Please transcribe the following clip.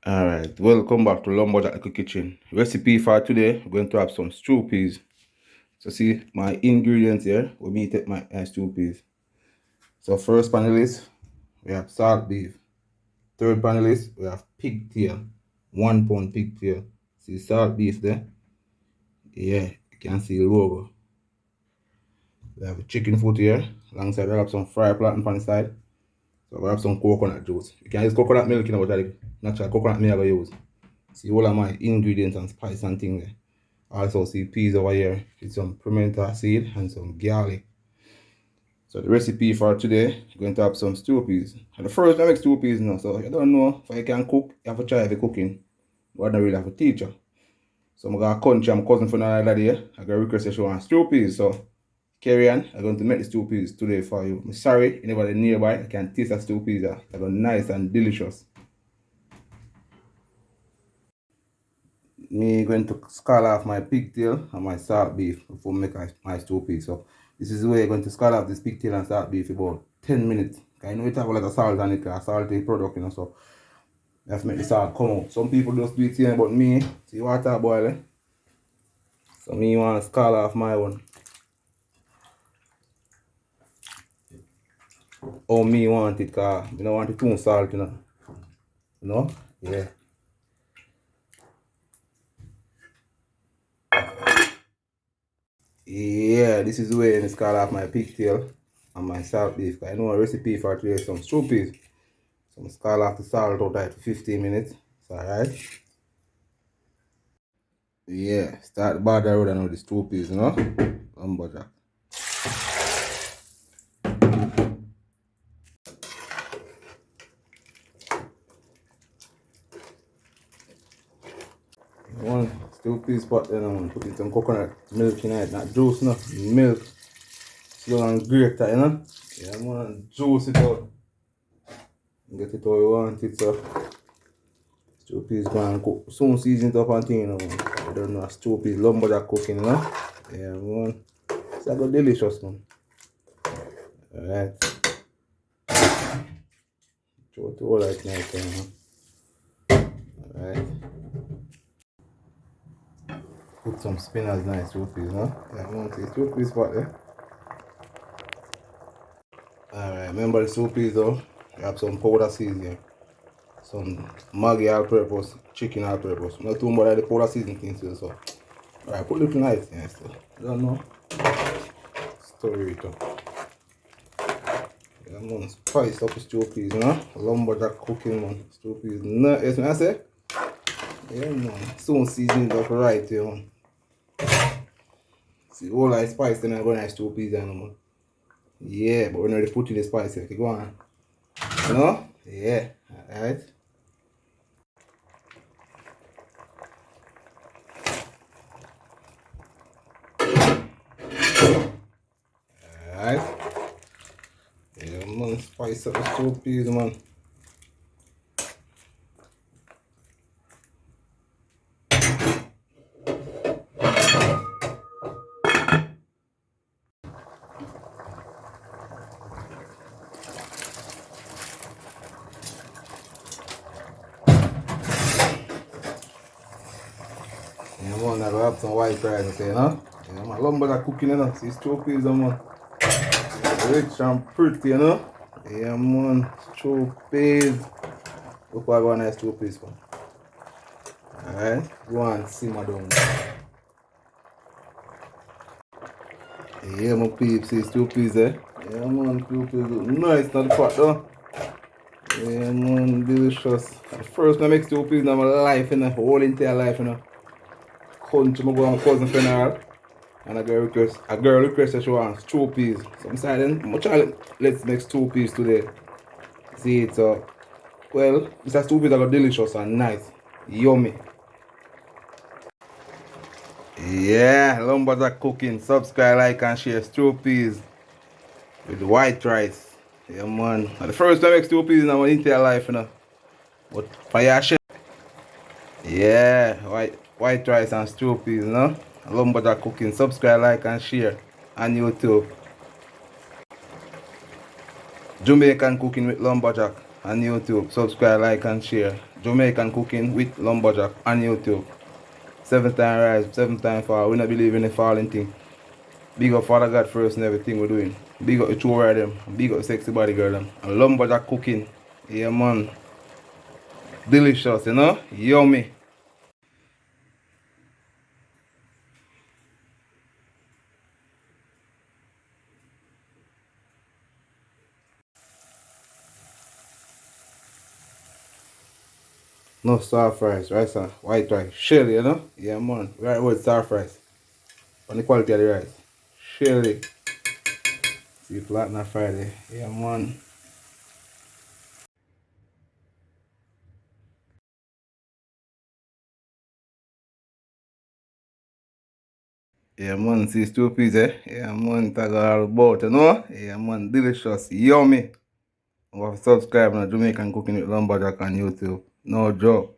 Alright, welcome back to Lumberjack Kitchen. Recipe for today, we're going to have some stew peas. So see my ingredients here, we me take my stew peas. So first panelist, we have salt beef. Third panelist, we have pigtail. 1 pound pigtail. See salt beef there? Yeah, you can see the logo. We have chicken foot here. Alongside we have some fried plantain on the side. So we have some coconut juice. You can use coconut milk, but the natural coconut milk I use. See all of my ingredients and spice and things there. Also see peas over here with some pimento seed and some garlic. So the recipe for today, we're going to have some stew peas. And the first I make stew peas now, so you don't know if I can cook, you have to try the cooking. But I don't really have a teacher. So I'm going to country my cousin for another day. I got a request that she wants stew peas. So carry on, I'm going to make the stew peas today for you. I'm sorry, anybody nearby, I can taste the stew peas. They're nice and delicious. Me going to scald off my pigtail and my salt beef before I make my stew peas. So this is the way I'm going to scald off this pigtail and salt beef about 10 minutes. I know it have a lot of salt on it, a salty product, so you have to make the salt come out. Some people just do it here, but me, see water boiling. So me want to scald off my one. How me want it, because I don't want it too salty, you know? Yeah. Yeah, this is the way I scald off my pigtail and my salt beef. I know a recipe for today, some stew peas. So I'm scald off the salt out there for 15 minutes. It's alright. Yeah, start the border road and all the stew peas, you know? Lumberjack. One stew peas pot then I'm put in some coconut milk in it, not juice, no, milk. Slow and grate that, you know? Yeah, I'm gonna juice it out. Get it how you want it, so stew peas gonna cook. Soon season it up and thing, you know. I don't know, stew peas, lumberjack cooking, you know? Yeah, man. It's like a delicious one. Alright. Throw it all like nice, you know? Alright. Put some spinach nice stew peas, no? Yeah, man, see stew peas pot there. Alright, remember the stew peas though? You have some powder seasoning here. Some Maggi all-purpose, chicken all-purpose. Not too much of the powder seasoning things too, so. Alright, put little nice in still. I don't know. Stir it up. Yeah, man, spice up the stew peas, you know? Lumberjack cooking, man. Stew peas. No, yes, man, I say? Yeah, man. Soon season it up right, you man. See, all that spice, then I go nice stew peas, man. Yeah, but we're not putting the spice, okay, go on. You know? Yeah, alright. Alright. Yeah, man, spice up the stew peas, man. Yeah, man, I go have some white rice, okay, you know? Yeah, man, lumberjack cooking, you know? See, stew peas, man. Rich and pretty, you know? Yeah, man, stew peas. Look what I got a nice stew peas for. Alright, go on, simmer down. Yeah, my peeps, see stew peas there. Yeah, man, stew peas look nice in the pot though. Yeah, man, delicious. The first time I make stew peas in my life, you know, whole entire life, you know. Country, I go to my cousin funeral. And a girl request that she wants stew peas. So I'm saying, then, let's make stew peas today. See it, so, well, this stew peas are delicious and nice. Yummy. Yeah, lumberjack cooking. Subscribe, like, and share. Stew peas with white rice. Yeah, man. And the first time I make stew peas in my entire life, you know. But for your share. Yeah, white rice and stew peas, you know. Lumberjack cooking. Subscribe, like, and share on YouTube. Jamaican cooking with lumberjack on YouTube. Subscribe, like, and share. Jamaican cooking with lumberjack on YouTube. 7 time rise, 7 time fall. We not believe in the falling thing. Big up Father God first and everything we're doing. Big up the two of them. Big up the sexy body girl them. And lumberjack cooking. Yeah man. Delicious, you know? Yummy. No star fries, right sir? White rice. Shelly, you know? Yeah man. Right with star fries. On the quality of the rice. Shelly. See platinum Friday. Yeah man. Yeah man, see stew peas Yeah man, tag all about, you know? Yeah man, delicious, yummy. Subscribe to Jamaican Cooking with Lumberjack on YouTube. No joke.